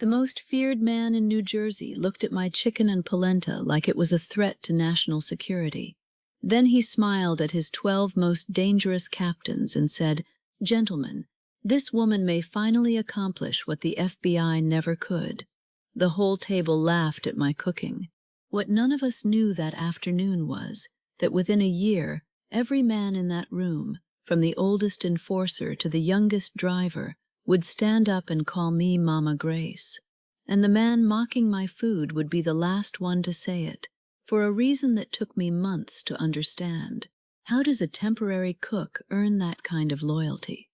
The most feared man in New Jersey looked at my chicken and polenta like it was a threat to national security. Then he smiled at his 12 most dangerous captains and said, "Gentlemen, this woman may finally accomplish what the FBI never could." The whole table laughed at my cooking. What none of us knew that afternoon was that within a year, every man in that room, from the oldest enforcer to the youngest driver, would stand up and call me Mama Grace. And the man mocking my food would be the last one to say it, for a reason that took me months to understand. How does a temporary cook earn that kind of loyalty?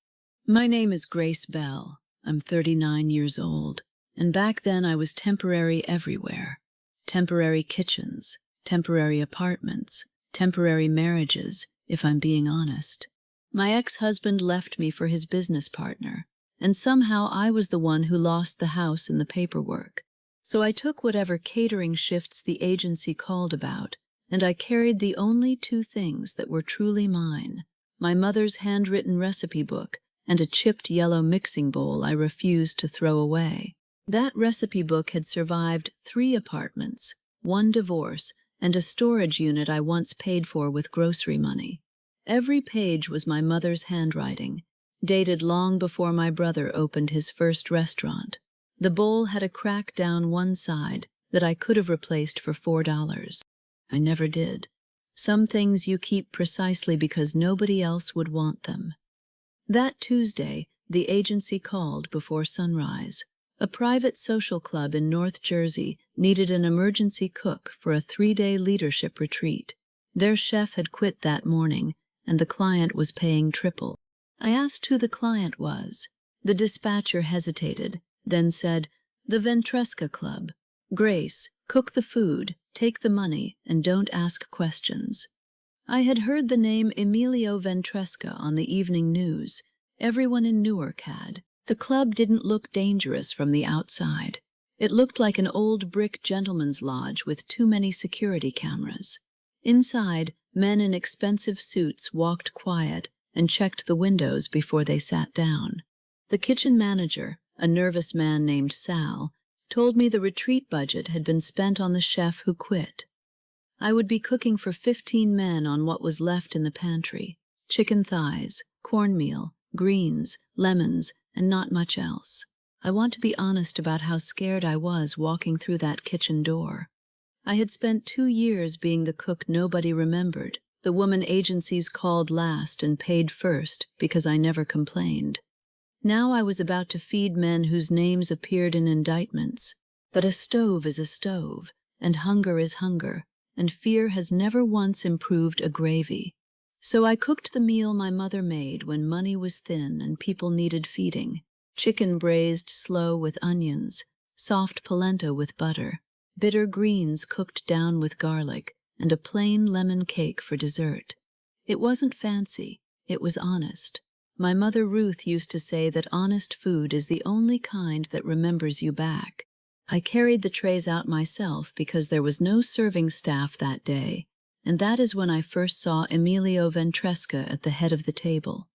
My name is Grace Bell. I'm 39 years old, and back then I was temporary everywhere. Temporary kitchens, temporary apartments, temporary marriages, if I'm being honest. My ex-husband left me for his business partner, and somehow I was the one who lost the house in the paperwork. So I took whatever catering shifts the agency called about, and I carried the only two things that were truly mine: my mother's handwritten recipe book and a chipped yellow mixing bowl I refused to throw away. That recipe book had survived 3 apartments, 1 divorce, and a storage unit I once paid for with grocery money. Every page was my mother's handwriting, dated long before my brother opened his first restaurant. The bowl had a crack down one side that I could have replaced for $4. I never did. Some things you keep precisely because nobody else would want them. That Tuesday, the agency called before sunrise. A private social club in North Jersey needed an emergency cook for a 3-day leadership retreat. Their chef had quit that morning, and the client was paying triple. I asked who the client was. The dispatcher hesitated, then said, "The Ventresca Club. Grace, cook the food, take the money, and don't ask questions." I had heard the name Emilio Ventresca on the evening news. Everyone in Newark had. The club didn't look dangerous from the outside. It looked like an old brick gentleman's lodge with too many security cameras. Inside, men in expensive suits walked quiet and checked the windows before they sat down. The kitchen manager, a nervous man named Sal, told me the retreat budget had been spent on the chef who quit. I would be cooking for 15 men on what was left in the pantry: chicken thighs, cornmeal, greens, lemons, and not much else. I want to be honest about how scared I was walking through that kitchen door. I had spent 2 years being the cook nobody remembered, the woman agencies called last and paid first because I never complained. Now I was about to feed men whose names appeared in indictments. But a stove is a stove, and hunger is hunger, and fear has never once improved a gravy. So I cooked the meal my mother made when money was thin and people needed feeding: chicken braised slow with onions, soft polenta with butter, bitter greens cooked down with garlic, and a plain lemon cake for dessert. It wasn't fancy, it was honest. My mother Ruth used to say that honest food is the only kind that remembers you back. I carried the trays out myself because there was no serving staff that day, and that is when I first saw Emilio Ventresca at the head of the table.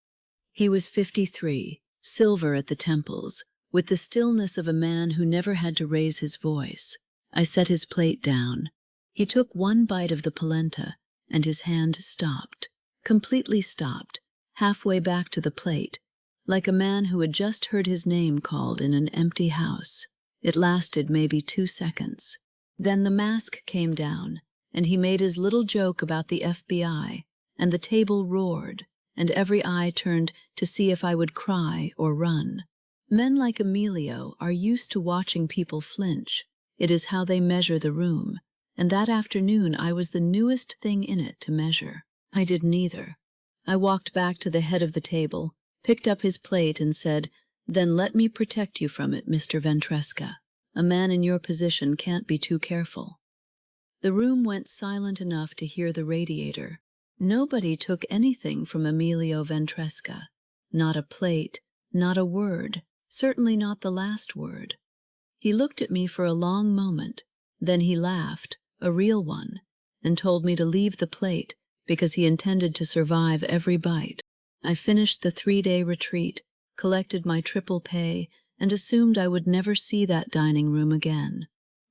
He was 53, silver at the temples, with the stillness of a man who never had to raise his voice. I set his plate down. He took one bite of the polenta, and his hand stopped, completely stopped, halfway back to the plate, like a man who had just heard his name called in an empty house. It lasted maybe 2 seconds. Then the mask came down, and he made his little joke about the FBI, and the table roared, and every eye turned to see if I would cry or run. Men like Emilio are used to watching people flinch. It is how they measure the room, and that afternoon I was the newest thing in it to measure. I did neither. I walked back to the head of the table, picked up his plate and said, "Then let me protect you from it, Mr. Ventresca. A man in your position can't be too careful." The room went silent enough to hear the radiator. Nobody took anything from Emilio Ventresca. Not a plate, not a word, certainly not the last word. He looked at me for a long moment, then he laughed, a real one, and told me to leave the plate because he intended to survive every bite. I finished the 3-day retreat, collected my triple pay, and assumed I would never see that dining room again.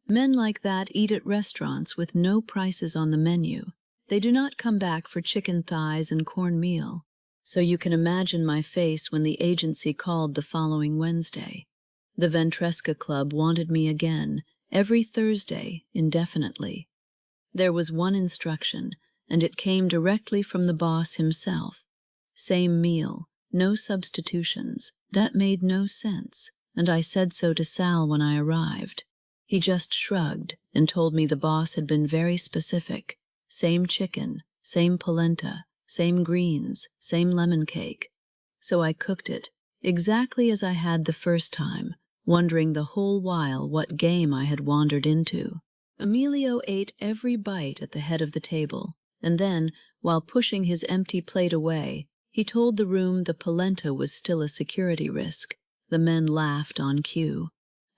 Men like that eat at restaurants with no prices on the menu. They do not come back for chicken thighs and cornmeal. So you can imagine my face when the agency called the following Wednesday. The Ventresca Club wanted me again, every Thursday, indefinitely. There was one instruction, and it came directly from the boss himself. Same meal, no substitutions. That made no sense, and I said so to Sal when I arrived. He just shrugged and told me the boss had been very specific. Same chicken, same polenta, same greens, same lemon cake. So I cooked it, exactly as I had the first time, wondering the whole while what game I had wandered into. Emilio ate every bite at the head of the table, and then, while pushing his empty plate away, he told the room the polenta was still a security risk. The men laughed on cue.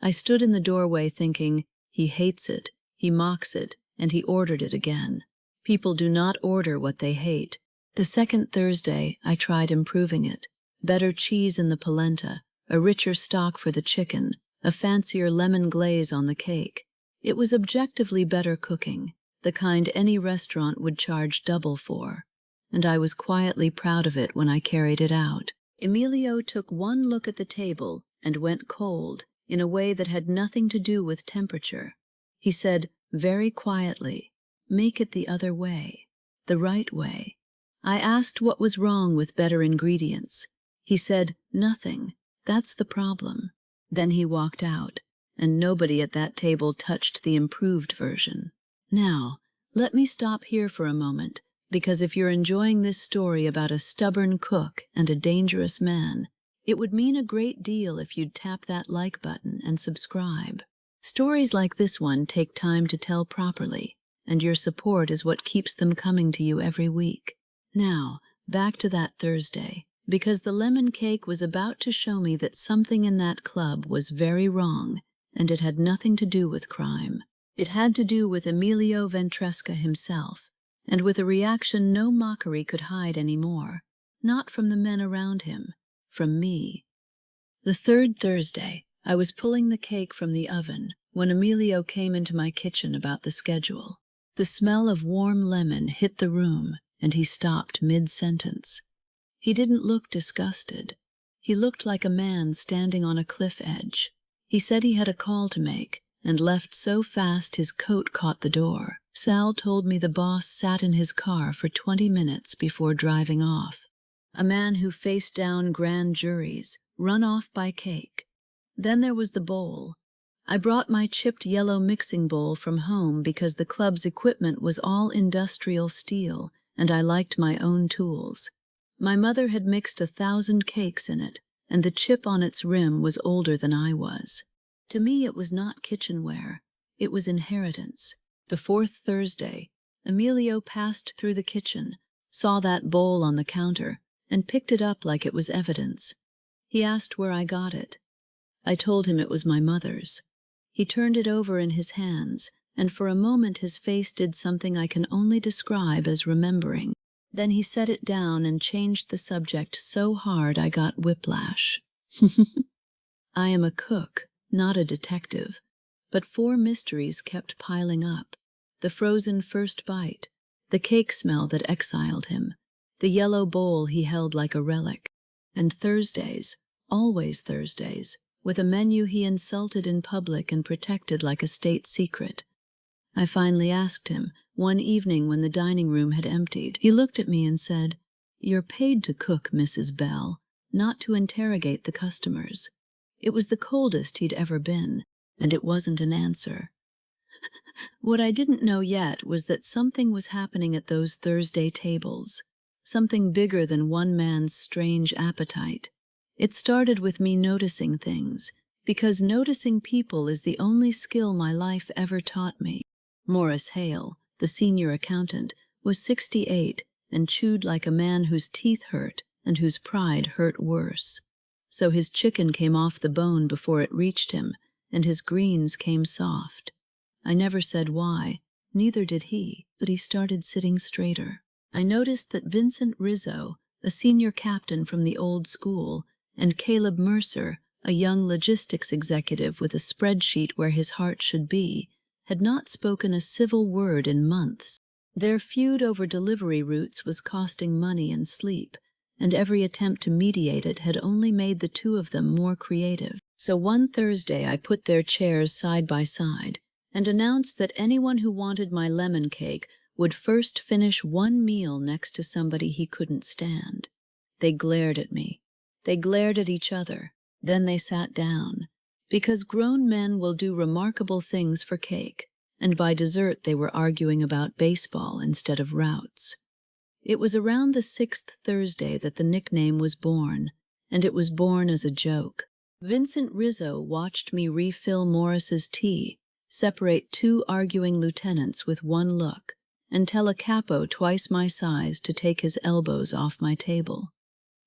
I stood in the doorway thinking, he hates it, he mocks it, and he ordered it again. People do not order what they hate. The second Thursday, I tried improving it. Better cheese in the polenta, a richer stock for the chicken, a fancier lemon glaze on the cake. It was objectively better cooking, the kind any restaurant would charge double for, and I was quietly proud of it when I carried it out. Emilio took one look at the table and went cold, in a way that had nothing to do with temperature. He said, very quietly, "Make it the other way, the right way." I asked what was wrong with better ingredients. He said, "Nothing, that's the problem." Then he walked out, and nobody at that table touched the improved version. Now, let me stop here for a moment, because if you're enjoying this story about a stubborn cook and a dangerous man, it would mean a great deal if you'd tap that like button and subscribe. Stories like this one take time to tell properly, and your support is what keeps them coming to you every week. Now, back to that Thursday, because the lemon cake was about to show me that something in that club was very wrong, and it had nothing to do with crime. It had to do with Emilio Ventresca himself, and with a reaction no mockery could hide anymore, not from the men around him, from me. The third Thursday, I was pulling the cake from the oven when Emilio came into my kitchen about the schedule. The smell of warm lemon hit the room, and he stopped mid-sentence. He didn't look disgusted. He looked like a man standing on a cliff edge. He said he had a call to make, and left so fast his coat caught the door. Sal told me the boss sat in his car for 20 minutes before driving off. A man who faced down grand juries, run off by cake. Then there was the bowl. I brought my chipped yellow mixing bowl from home because the club's equipment was all industrial steel, and I liked my own tools. My mother had mixed 1,000 cakes in it, and the chip on its rim was older than I was. To me it was not kitchenware, it was inheritance. The fourth Thursday, Emilio passed through the kitchen, saw that bowl on the counter, and picked it up like it was evidence. He asked where I got it. I told him it was my mother's. He turned it over in his hands, and for a moment his face did something I can only describe as remembering. Then he set it down and changed the subject so hard I got whiplash. I am a cook, not a detective, but 4 mysteries kept piling up. The frozen first bite, the cake smell that exiled him, the yellow bowl he held like a relic, and Thursdays, always Thursdays, with a menu he insulted in public and protected like a state secret. I finally asked him, one evening when the dining room had emptied. He looked at me and said, "You're paid to cook, Mrs. Bell, not to interrogate the customers." It was the coldest he'd ever been, and it wasn't an answer. What I didn't know yet was that something was happening at those Thursday tables, something bigger than one man's strange appetite. It started with me noticing things, because noticing people is the only skill my life ever taught me. Morris Hale, the senior accountant, was 68 and chewed like a man whose teeth hurt and whose pride hurt worse. So his chicken came off the bone before it reached him, and his greens came soft. I never said why, neither did he, but he started sitting straighter. I noticed that Vincent Rizzo, a senior captain from the old school, and Caleb Mercer, a young logistics executive with a spreadsheet where his heart should be, had not spoken a civil word in months. Their feud over delivery routes was costing money and sleep, and every attempt to mediate it had only made the two of them more creative. So one Thursday I put their chairs side by side and announced that anyone who wanted my lemon cake would first finish one meal next to somebody he couldn't stand. They glared at me. They glared at each other. Then they sat down. Because grown men will do remarkable things for cake, and by dessert they were arguing about baseball instead of routes. It was around the 6th Thursday that the nickname was born, and it was born as a joke. Vincent Rizzo watched me refill Morris's tea, separate two arguing lieutenants with one look, and tell a capo twice my size to take his elbows off my table.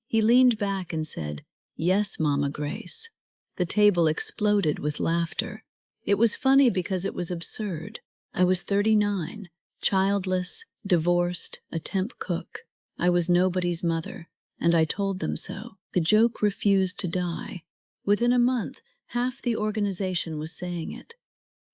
He leaned back and said, "Yes, Mama Grace." The table exploded with laughter. It was funny because it was absurd. I was 39, childless, divorced, a temp cook. I was nobody's mother, and I told them so. The joke refused to die. Within a month, half the organization was saying it.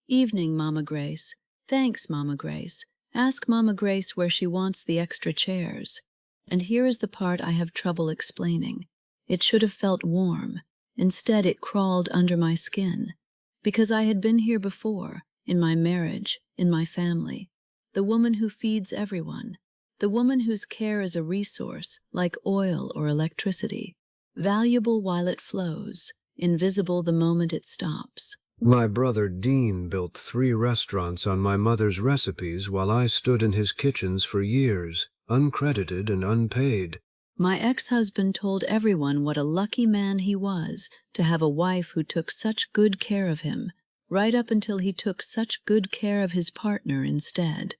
"Evening, Mama Grace." "Thanks, Mama Grace. Ask Mama Grace where she wants the extra chairs." And here is the part I have trouble explaining. It should have felt warm. Instead, it crawled under my skin. Because I had been here before, in my marriage, in my family. The woman who feeds everyone. The woman whose care is a resource, like oil or electricity. Valuable while it flows, invisible the moment it stops. My brother Dean built 3 restaurants on my mother's recipes while I stood in his kitchens for years, uncredited and unpaid. My ex-husband told everyone what a lucky man he was to have a wife who took such good care of him, right up until he took such good care of his partner instead.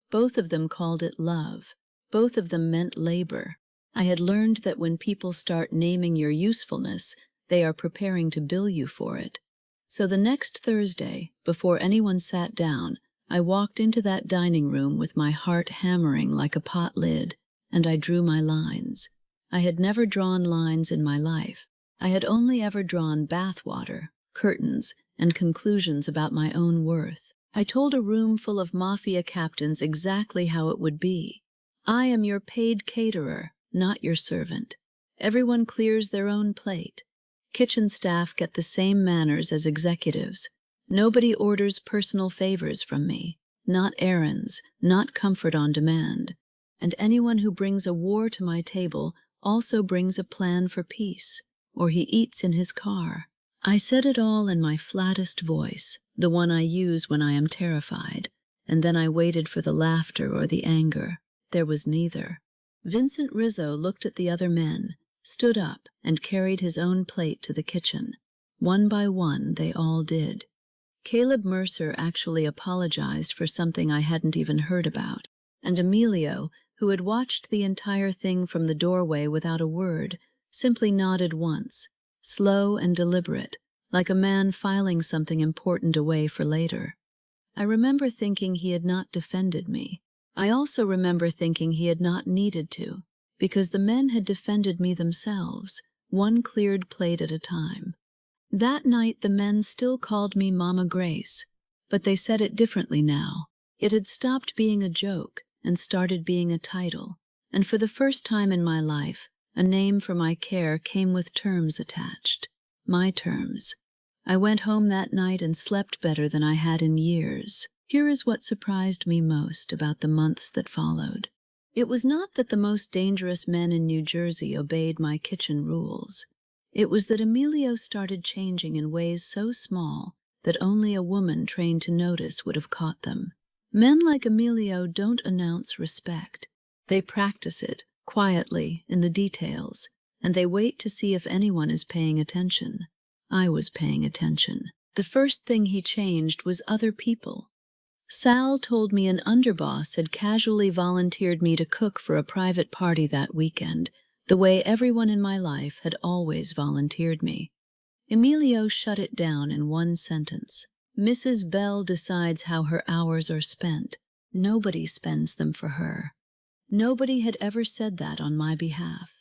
Both of them called it love. Both of them meant labor. I had learned that when people start naming your usefulness, they are preparing to bill you for it. So the next Thursday, before anyone sat down, I walked into that dining room with my heart hammering like a pot lid, and I drew my lines. I had never drawn lines in my life. I had only ever drawn bathwater, curtains, and conclusions about my own worth. I told a room full of Mafia captains exactly how it would be. I am your paid caterer, not your servant. Everyone clears their own plate. Kitchen staff get the same manners as executives. Nobody orders personal favors from me, not errands, not comfort on demand. And anyone who brings a war to my table also brings a plan for peace, or he eats in his car. I said it all in my flattest voice, the one I use when I am terrified, and then I waited for the laughter or the anger. There was neither. Vincent Rizzo looked at the other men, stood up, and carried his own plate to the kitchen. One by one, they all did. Caleb Mercer actually apologized for something I hadn't even heard about, and Emilio, who had watched the entire thing from the doorway without a word, simply nodded once, slow and deliberate, like a man filing something important away for later. I remember thinking he had not defended me. I also remember thinking he had not needed to, because the men had defended me themselves, one cleared plate at a time. That night the men still called me Mama Grace, but they said it differently now. It had stopped being a joke and started being a title, and for the first time in my life, a name for my care came with terms attached. My terms. I went home that night and slept better than I had in years. Here is what surprised me most about the months that followed. It was not that the most dangerous men in New Jersey obeyed my kitchen rules. It was that Emilio started changing in ways so small that only a woman trained to notice would have caught them. Men like Emilio don't announce respect. They practice it, quietly, in the details, and they wait to see if anyone is paying attention. I was paying attention. The first thing he changed was other people. Sal told me an underboss had casually volunteered me to cook for a private party that weekend, the way everyone in my life had always volunteered me. Emilio shut it down in one sentence. Mrs. Bell decides how her hours are spent. Nobody spends them for her. Nobody had ever said that on my behalf.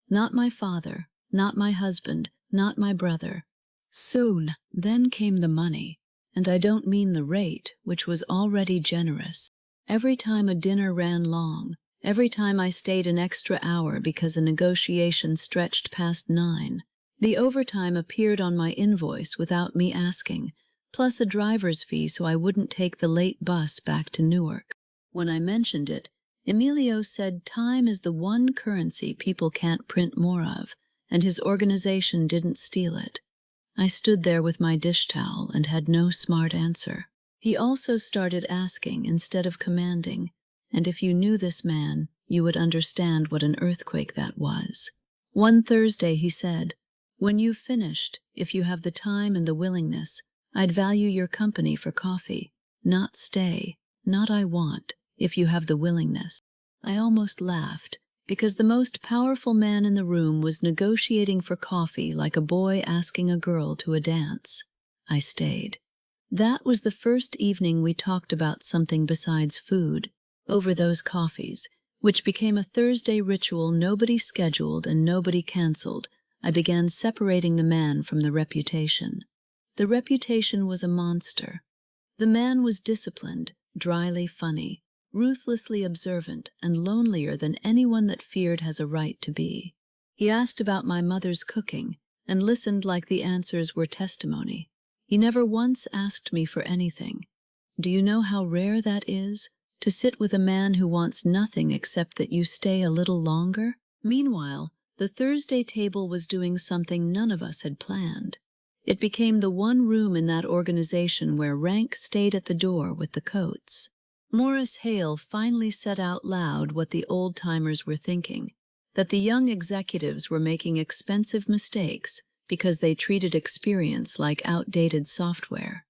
Not my father, not my husband, not my brother, Soon, then came the money, and I don't mean the rate, which was already generous. Every time a dinner ran long, every time I stayed an extra hour because a negotiation stretched past 9, the overtime appeared on my invoice without me asking, plus a driver's fee so I wouldn't take the late bus back to Newark. When I mentioned it, Emilio said time is the one currency people can't print more of, and his organization didn't steal it. I stood there with my dish towel and had no smart answer. He also started asking instead of commanding, and if you knew this man, you would understand what an earthquake that was. One Thursday he said, "When you've finished, if you have the time and the willingness, I'd value your company for coffee. Not stay, not I want, if you have the willingness." I almost laughed, because the most powerful man in the room was negotiating for coffee like a boy asking a girl to a dance. I stayed. That was the first evening we talked about something besides food, over those coffees, which became a Thursday ritual nobody scheduled and nobody canceled. I began separating the man from the reputation. The reputation was a monster. The man was disciplined, dryly funny, ruthlessly observant, and lonelier than anyone that feared has a right to be. He asked about my mother's cooking, and listened like the answers were testimony. He never once asked me for anything. Do you know how rare that is? To sit with a man who wants nothing except that you stay a little longer? Meanwhile, the Thursday table was doing something none of us had planned. It became the one room in that organization where rank stayed at the door with the coats. Morris Hale finally said out loud what the old-timers were thinking, that the young executives were making expensive mistakes because they treated experience like outdated software.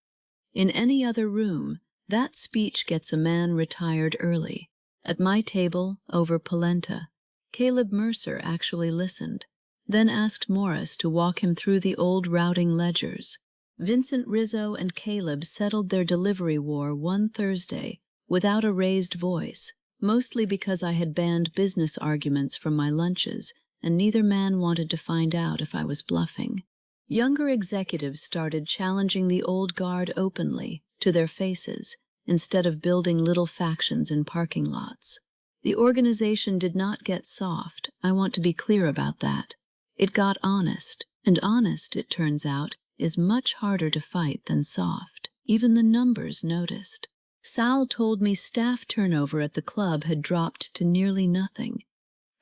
In any other room, that speech gets a man retired early. At my table, over polenta, Caleb Mercer actually listened, then asked Morris to walk him through the old routing ledgers. Vincent Rizzo and Caleb settled their delivery war one Thursday without a raised voice, mostly because I had banned business arguments from my lunches, and neither man wanted to find out if I was bluffing. Younger executives started challenging the old guard openly, to their faces, instead of building little factions in parking lots. The organization did not get soft, I want to be clear about that. It got honest, and honest, it turns out, is much harder to fight than soft. Even the numbers noticed. Sal told me staff turnover at the club had dropped to nearly nothing.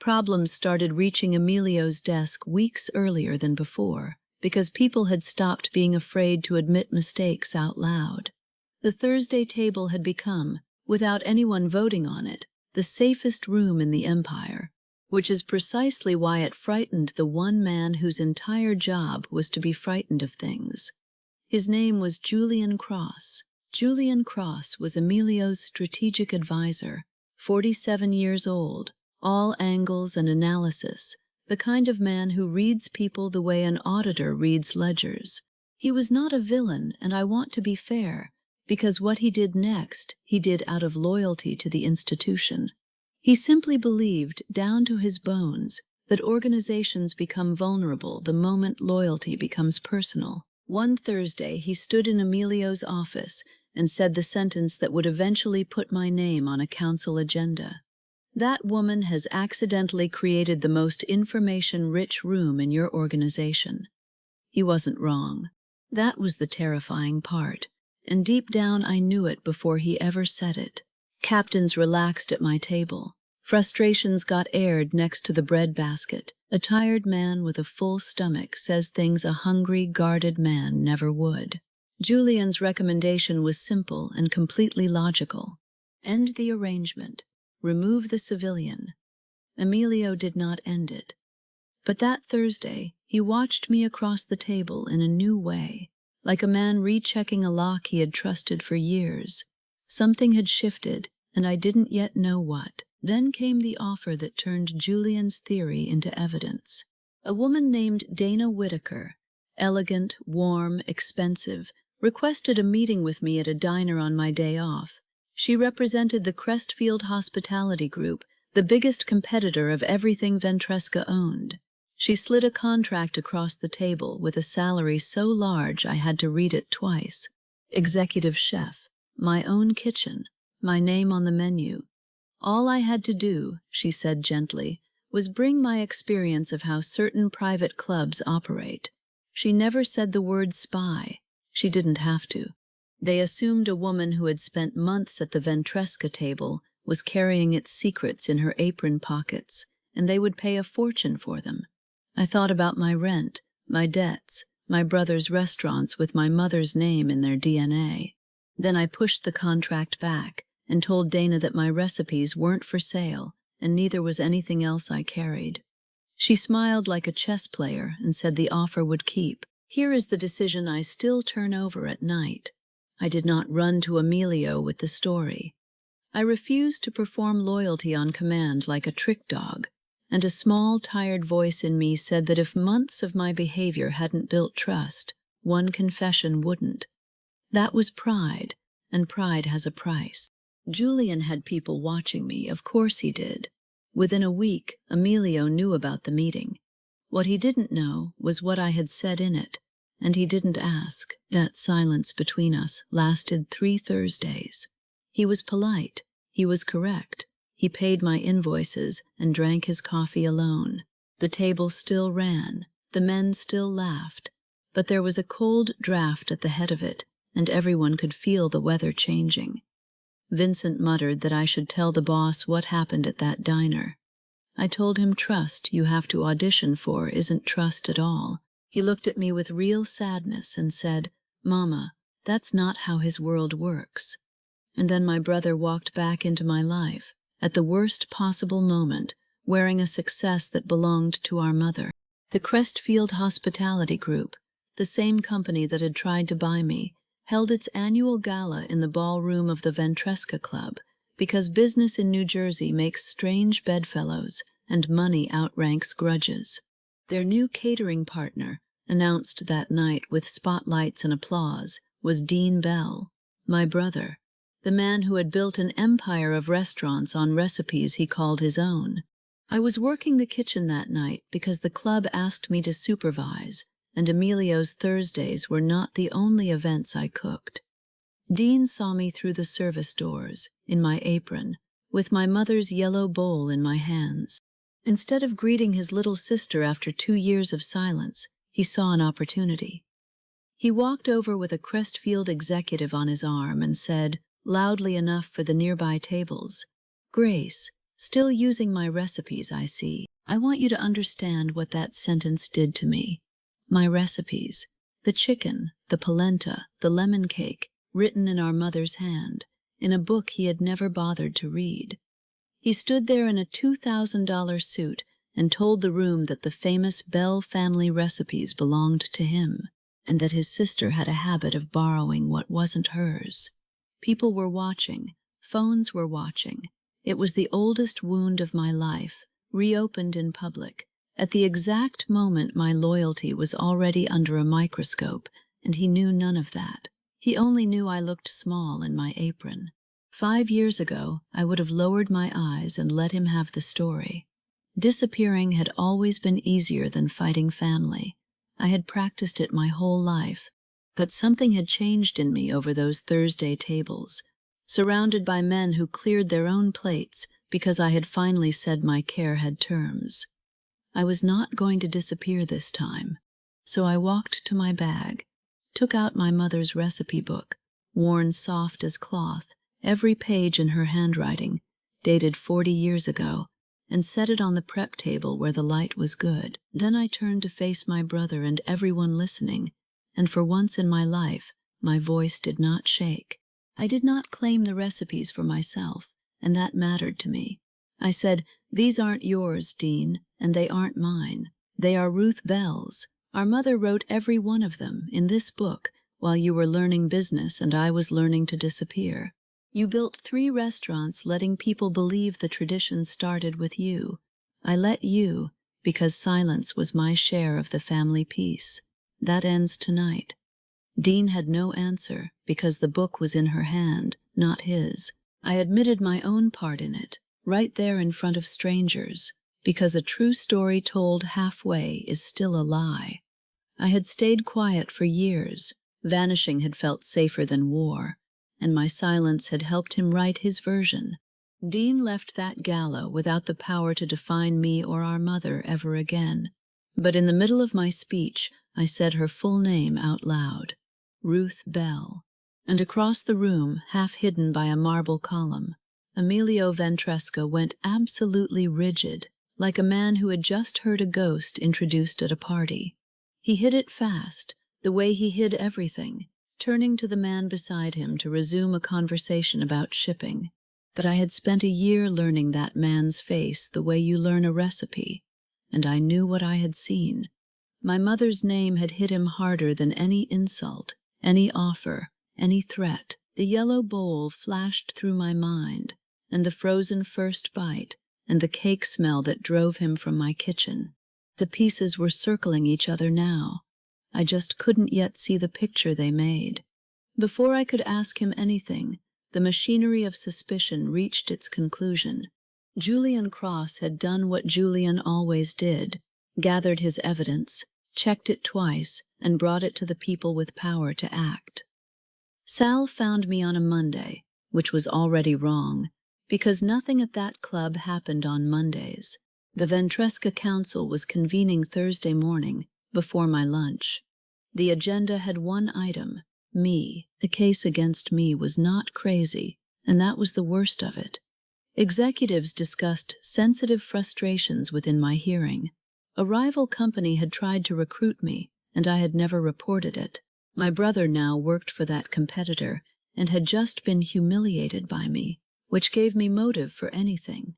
Problems started reaching Emilio's desk weeks earlier than before, because people had stopped being afraid to admit mistakes out loud. The Thursday table had become, without anyone voting on it, the safest room in the empire, which is precisely why it frightened the one man whose entire job was to be frightened of things. His name was Julian Cross. Julian Cross was Emilio's strategic advisor, 47 years old, all angles and analysis, the kind of man who reads people the way an auditor reads ledgers. He was not a villain, and I want to be fair, because what he did next, he did out of loyalty to the institution. He simply believed, down to his bones, that organizations become vulnerable the moment loyalty becomes personal. One Thursday, he stood in Emilio's office and said the sentence that would eventually put my name on a council agenda. "That woman has accidentally created the most information-rich room in your organization." He wasn't wrong. That was the terrifying part, and deep down I knew it before he ever said it. Captains relaxed at my table. Frustrations got aired next to the bread basket. A tired man with a full stomach says things a hungry, guarded man never would. Julian's recommendation was simple and completely logical. End the arrangement. Remove the civilian. Emilio did not end it. But that Thursday, he watched me across the table in a new way, like a man rechecking a lock he had trusted for years. Something had shifted, and I didn't yet know what. Then came the offer that turned Julian's theory into evidence. A woman named Dana Whitaker, elegant, warm, expensive, requested a meeting with me at a diner on my day off. She represented the Crestfield Hospitality Group, the biggest competitor of everything Ventresca owned. She slid a contract across the table with a salary so large I had to read it twice. Executive chef, my own kitchen, my name on the menu. All I had to do, she said gently, was bring my experience of how certain private clubs operate. She never said the word spy. She didn't have to. They assumed a woman who had spent months at the Ventresca table was carrying its secrets in her apron pockets, and they would pay a fortune for them. I thought about my rent, my debts, my brother's restaurants with my mother's name in their DNA. Then I pushed the contract back and told Dana that my recipes weren't for sale, and neither was anything else I carried. She smiled like a chess player and said the offer would keep. Here is the decision I still turn over at night. I did not run to Emilio with the story. I refused to perform loyalty on command like a trick dog, and a small, tired voice in me said that if months of my behavior hadn't built trust, one confession wouldn't. That was pride, and pride has a price. Julian had people watching me, of course he did. Within a week, Emilio knew about the meeting. What he didn't know was what I had said in it, and he didn't ask. That silence between us lasted 3 Thursdays. He was polite, he was correct, he paid my invoices and drank his coffee alone. The table still ran, the men still laughed, but there was a cold draft at the head of it, and everyone could feel the weather changing. Vincent muttered that I should tell the boss what happened at that diner. I told him trust you have to audition for isn't trust at all. He looked at me with real sadness and said, "Mama, that's not how his world works." And then my brother walked back into my life, at the worst possible moment, wearing a success that belonged to our mother. The Crestfield Hospitality Group, the same company that had tried to buy me, held its annual gala in the ballroom of the Ventresca Club, because business in New Jersey makes strange bedfellows and money outranks grudges. Their new catering partner, announced that night with spotlights and applause, was Dean Bell, my brother, the man who had built an empire of restaurants on recipes he called his own. I was working the kitchen that night because the club asked me to supervise, and Emilio's Thursdays were not the only events I cooked. Dean saw me through the service doors, in my apron, with my mother's yellow bowl in my hands. Instead of greeting his little sister after 2 years of silence, he saw an opportunity. He walked over with a Crestfield executive on his arm and said, loudly enough for the nearby tables, "Grace, still using my recipes, I see. I want you to understand what that sentence did to me. My recipes, the chicken, the polenta, the lemon cake, written in our mother's hand, in a book he had never bothered to read." He stood there in a $2,000 suit and told the room that the famous Bell family recipes belonged to him, and that his sister had a habit of borrowing what wasn't hers. People were watching, phones were watching. It was the oldest wound of my life, reopened in public, at the exact moment my loyalty was already under a microscope, and he knew none of that. He only knew I looked small in my apron. 5 years ago, I would have lowered my eyes and let him have the story. Disappearing had always been easier than fighting family. I had practiced it my whole life, but something had changed in me over those Thursday tables, surrounded by men who cleared their own plates because I had finally said my care had terms. I was not going to disappear this time, so I walked to my bag, took out my mother's recipe book, worn soft as cloth, every page in her handwriting, dated 40 years ago, and set it on the prep table where the light was good. Then I turned to face my brother and everyone listening, and for once in my life, my voice did not shake. I did not claim the recipes for myself, and that mattered to me. I said, "These aren't yours, Dean, and they aren't mine. They are Ruth Bell's. Our mother wrote every one of them in this book while you were learning business and I was learning to disappear. You built 3 restaurants letting people believe the tradition started with you. I let you because silence was my share of the family peace. That ends tonight." Dean had no answer because the book was in her hand, not his. I admitted my own part in it, right there in front of strangers, because a true story told halfway is still a lie. I had stayed quiet for years. Vanishing had felt safer than war, and my silence had helped him write his version. Dean left that gala without the power to define me or our mother ever again. But in the middle of my speech, I said her full name out loud, Ruth Bell. And across the room, half hidden by a marble column, Emilio Ventresca went absolutely rigid, like a man who had just heard a ghost introduced at a party. He hid it fast, the way he hid everything, turning to the man beside him to resume a conversation about shipping. But I had spent a year learning that man's face the way you learn a recipe, and I knew what I had seen. My mother's name had hit him harder than any insult, any offer, any threat. The yellow bowl flashed through my mind, and the frozen first bite, and the cake smell that drove him from my kitchen. The pieces were circling each other now. I just couldn't yet see the picture they made. Before I could ask him anything, the machinery of suspicion reached its conclusion. Julian Cross had done what Julian always did, gathered his evidence, checked it twice, and brought it to the people with power to act. Sal found me on a Monday, which was already wrong, because nothing at that club happened on Mondays. The Ventresca Council was convening Thursday morning, before my lunch. The agenda had one item, me. The case against me was not crazy, and that was the worst of it. Executives discussed sensitive frustrations within my hearing. A rival company had tried to recruit me, and I had never reported it. My brother now worked for that competitor and had just been humiliated by me, which gave me motive for anything.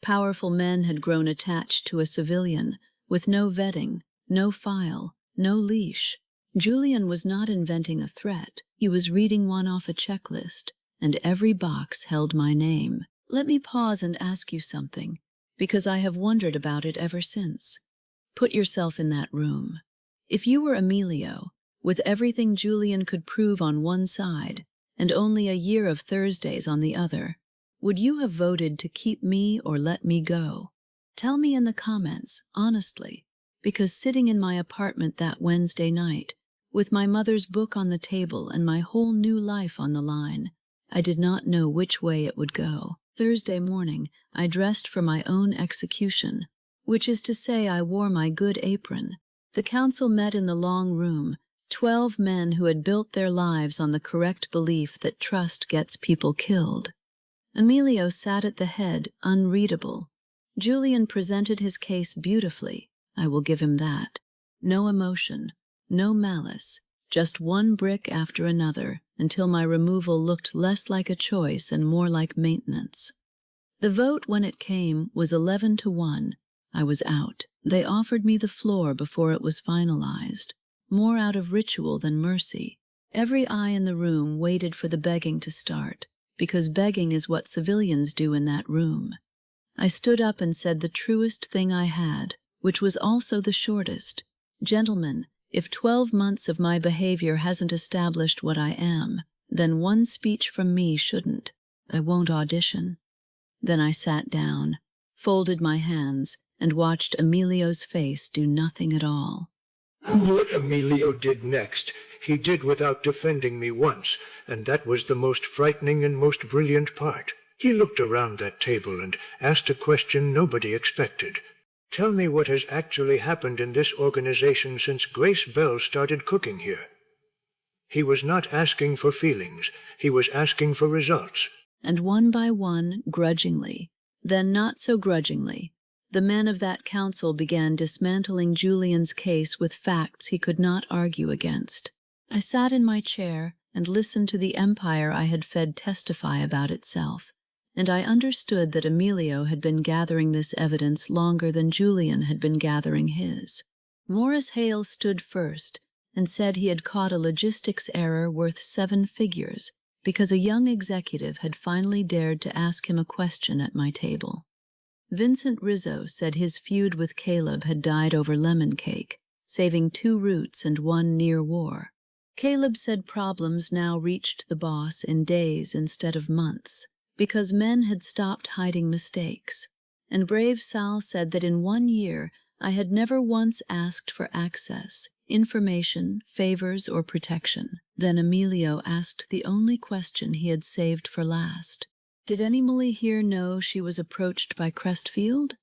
Powerful men had grown attached to a civilian, with no vetting, no file, no leash. Julian was not inventing a threat. He was reading one off a checklist, and every box held my name. Let me pause and ask you something, because I have wondered about it ever since. Put yourself in that room. If you were Emilio, with everything Julian could prove on one side, and only a year of Thursdays on the other, would you have voted to keep me or let me go? Tell me in the comments, honestly, because sitting in my apartment that Wednesday night, with my mother's book on the table and my whole new life on the line, I did not know which way it would go. Thursday morning, I dressed for my own execution, which is to say I wore my good apron. The council met in the long room, 12 men who had built their lives on the correct belief that trust gets people killed. Emilio sat at the head, unreadable. Julian presented his case beautifully, I will give him that. No emotion, no malice, just one brick after another, until my removal looked less like a choice and more like maintenance. The vote, when it came, was 11-1. I was out. They offered me the floor before it was finalized, more out of ritual than mercy. Every eye in the room waited for the begging to start, because begging is what civilians do in that room. I stood up and said the truest thing I had, which was also the shortest. Gentlemen, if 12 months of my behavior hasn't established what I am, then one speech from me shouldn't. I won't audition. Then I sat down, folded my hands, and watched Emilio's face do nothing at all. What Emilio did next, he did without defending me once, and that was the most frightening and most brilliant part. He looked around that table and asked a question nobody expected. Tell me what has actually happened in this organization since Grace Bell started cooking here. He was not asking for feelings, he was asking for results. And one by one, grudgingly, then not so grudgingly, the men of that council began dismantling Julian's case with facts he could not argue against. I sat in my chair and listened to the empire I had fed testify about itself, and I understood that Emilio had been gathering this evidence longer than Julian had been gathering his. Morris Hale stood first and said he had caught a logistics error worth 7 figures because a young executive had finally dared to ask him a question at my table. Vincent Rizzo said his feud with Caleb had died over lemon cake, saving 2 roots and 1 near war. Caleb said problems now reached the boss in days instead of months, because men had stopped hiding mistakes. and brave Sal said that in 1 year I had never once asked for access, information, favors, or protection. Then Emilio asked the only question he had saved for last. Did Emily here know she was approached by Crestfield?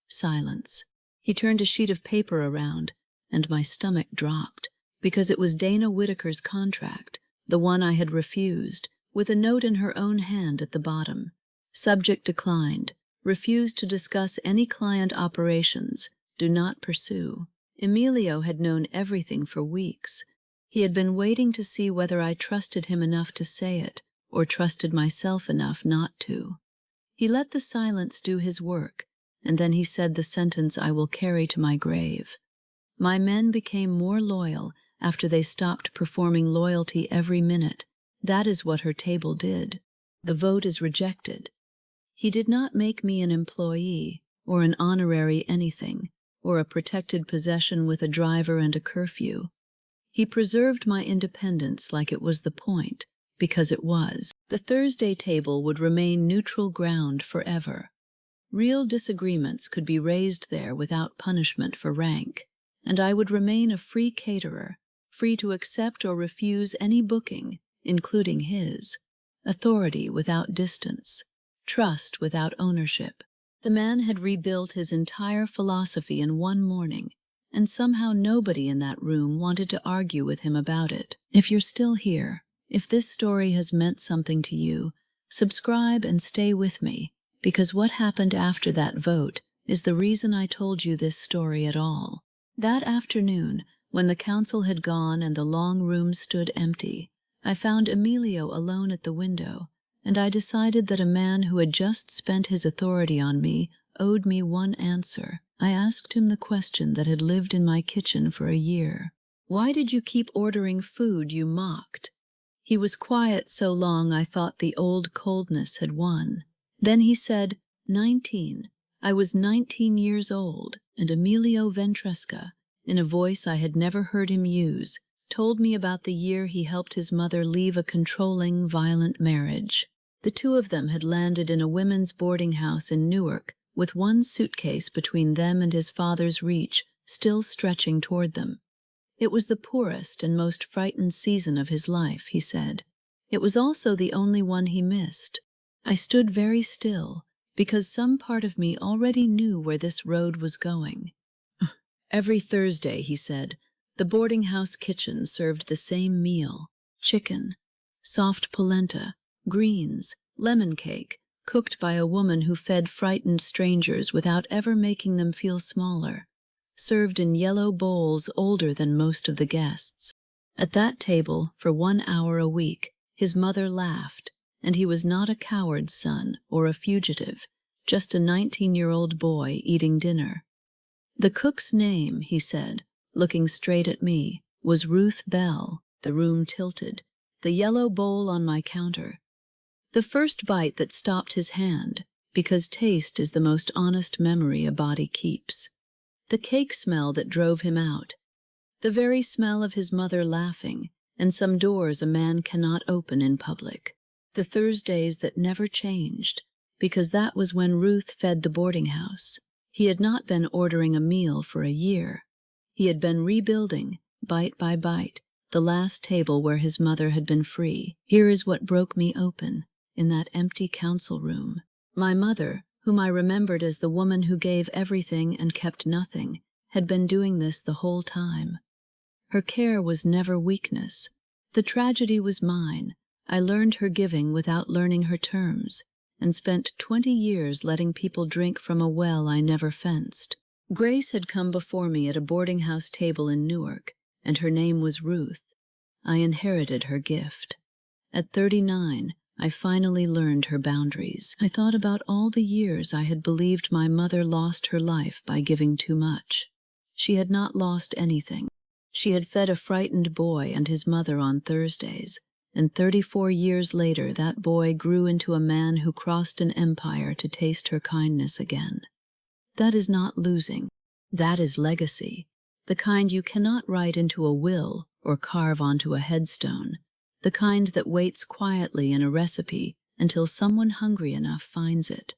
Silence. He turned a sheet of paper around, and my stomach dropped, because it was Dana Whitaker's contract, the one I had refused, with a note in her own hand at the bottom. Subject declined. Refused to discuss any client operations. Do not pursue. Emilio had known everything for weeks. He had been waiting to see whether I trusted him enough to say it, or trusted myself enough not to. He let the silence do his work, and then he said the sentence I will carry to my grave. My men became more loyal after they stopped performing loyalty every minute. That is what her table did. The vote is rejected. He did not make me an employee, or an honorary anything, or a protected possession with a driver and a curfew. He preserved my independence like it was the point, because it was. The Thursday table would remain neutral ground forever. Real disagreements could be raised there without punishment for rank, and I would remain a free caterer, free to accept or refuse any booking, including his. Authority without distance. Trust without ownership. The man had rebuilt his entire philosophy in 1 morning, and somehow nobody in that room wanted to argue with him about it. If you're still here, if this story has meant something to you, subscribe and stay with me, because what happened after that vote is the reason I told you this story at all. That afternoon, when the council had gone and the long room stood empty, I found Emilio alone at the window, and I decided that a man who had just spent his authority on me owed me one answer. I asked him the question that had lived in my kitchen for a year. Why did you keep ordering food you mocked? He was quiet so long I thought the old coldness had won. Then he said, 19. I was 19 years old, and Emilio Ventresca, in a voice I had never heard him use, told me about the year he helped his mother leave a controlling, violent marriage. The two of them had landed in a women's boarding house in Newark, with one suitcase between them and his father's reach, still stretching toward them. It was the poorest and most frightened season of his life, he said. It was also the only one he missed. I stood very still, because some part of me already knew where this road was going. Every Thursday, he said, the boarding house kitchen served the same meal: chicken, soft polenta, greens, lemon cake, cooked by a woman who fed frightened strangers without ever making them feel smaller, served in yellow bowls older than most of the guests. At that table, for 1 hour a week, his mother laughed, and he was not a coward's son or a fugitive, just a 19-year-old boy eating dinner. The cook's name, he said, looking straight at me, was Ruth Bell. The room tilted, the yellow bowl on my counter. The first bite that stopped his hand, because taste is the most honest memory a body keeps. The cake smell that drove him out. The very smell of his mother laughing, and some doors a man cannot open in public. The Thursdays that never changed, because that was when Ruth fed the boarding house. He had not been ordering a meal for a year. He had been rebuilding, bite by bite, the last table where his mother had been free. Here is what broke me open, in that empty council room. My mother, whom I remembered as the woman who gave everything and kept nothing, had been doing this the whole time. Her care was never weakness. The tragedy was mine. I learned her giving without learning her terms, and spent 20 years letting people drink from a well I never fenced. Grace had come before me at a boarding house table in Newark, and her name was Ruth. I inherited her gift. At 39, I finally learned her boundaries. I thought about all the years I had believed my mother lost her life by giving too much. She had not lost anything. She had fed a frightened boy and his mother on Thursdays, and 34 years later that boy grew into a man who crossed an empire to taste her kindness again. That is not losing. That is legacy, the kind you cannot write into a will or carve onto a headstone, the kind that waits quietly in a recipe until someone hungry enough finds it.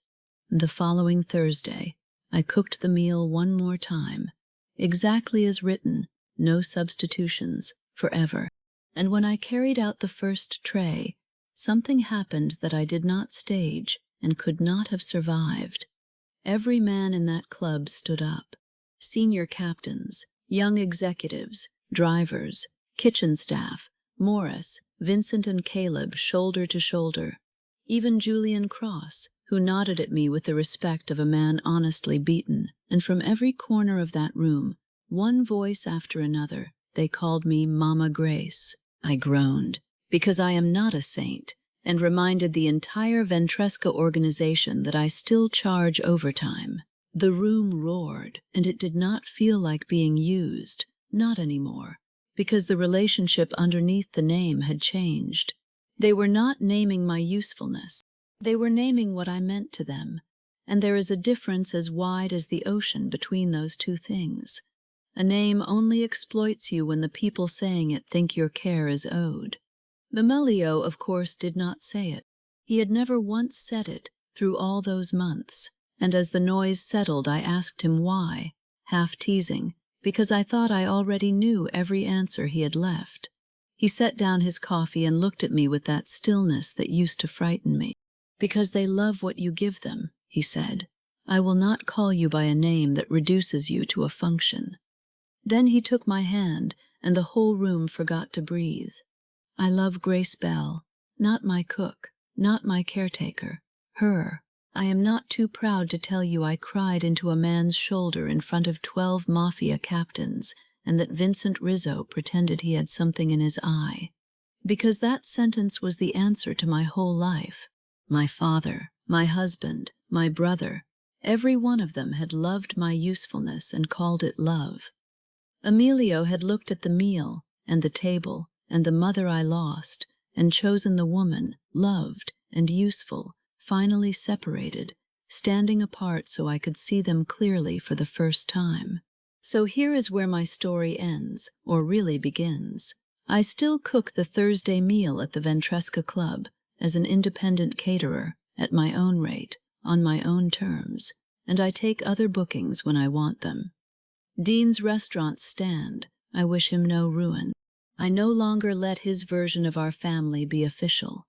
The following Thursday, I cooked the meal one more time, exactly as written, no substitutions, forever. And when I carried out the first tray, something happened that I did not stage and could not have survived. Every man in that club stood up. Senior captains, young executives, drivers, kitchen staff, Morris, Vincent and Caleb shoulder to shoulder. Even Julian Cross, who nodded at me with the respect of a man honestly beaten, and from every corner of that room, one voice after another, they called me Mama Grace. I groaned, because I am not a saint, and reminded the entire Ventresca organization that I still charge overtime. The room roared, and it did not feel like being used, not anymore, because the relationship underneath the name had changed. They were not naming my usefulness. They were naming what I meant to them, and there is a difference as wide as the ocean between those two things. A name only exploits you when the people saying it think your care is owed. Mamilio, of course, did not say it. He had never once said it through all those months, and as the noise settled I asked him why, half teasing, because I thought I already knew every answer he had left. He set down his coffee and looked at me with that stillness that used to frighten me. "Because they love what you give them," he said. "I will not call you by a name that reduces you to a function." Then he took my hand, and the whole room forgot to breathe. I love Grace Bell, not my cook, not my caretaker, her. I am not too proud to tell you I cried into a man's shoulder in front of 12 Mafia captains, and that Vincent Rizzo pretended he had something in his eye. Because that sentence was the answer to my whole life. My father, my husband, my brother, every one of them had loved my usefulness and called it love. Emilio had looked at the meal, and the table, and the mother I lost, and chosen the woman, loved and useful, finally separated, standing apart so I could see them clearly for the first time. So here is where my story ends, or really begins. I still cook the Thursday meal at the Ventresca Club, as an independent caterer, at my own rate, on my own terms, and I take other bookings when I want them. Dean's restaurants stand. I wish him no ruin. I no longer let his version of our family be official.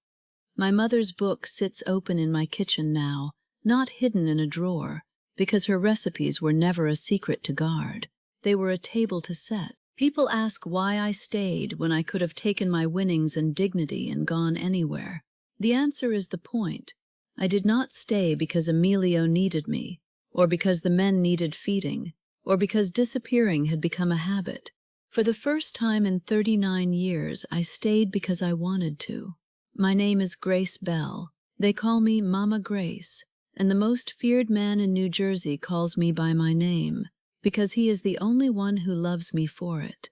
My mother's book sits open in my kitchen now, not hidden in a drawer, because her recipes were never a secret to guard. They were a table to set. People ask why I stayed when I could have taken my winnings and dignity and gone anywhere. The answer is the point. I did not stay because Emilio needed me, or because the men needed feeding, or because disappearing had become a habit. For the first time in 39 years, I stayed because I wanted to. My name is Grace Bell. They call me Mama Grace, and the most feared man in New Jersey calls me by my name, because he is the only one who loves me for it.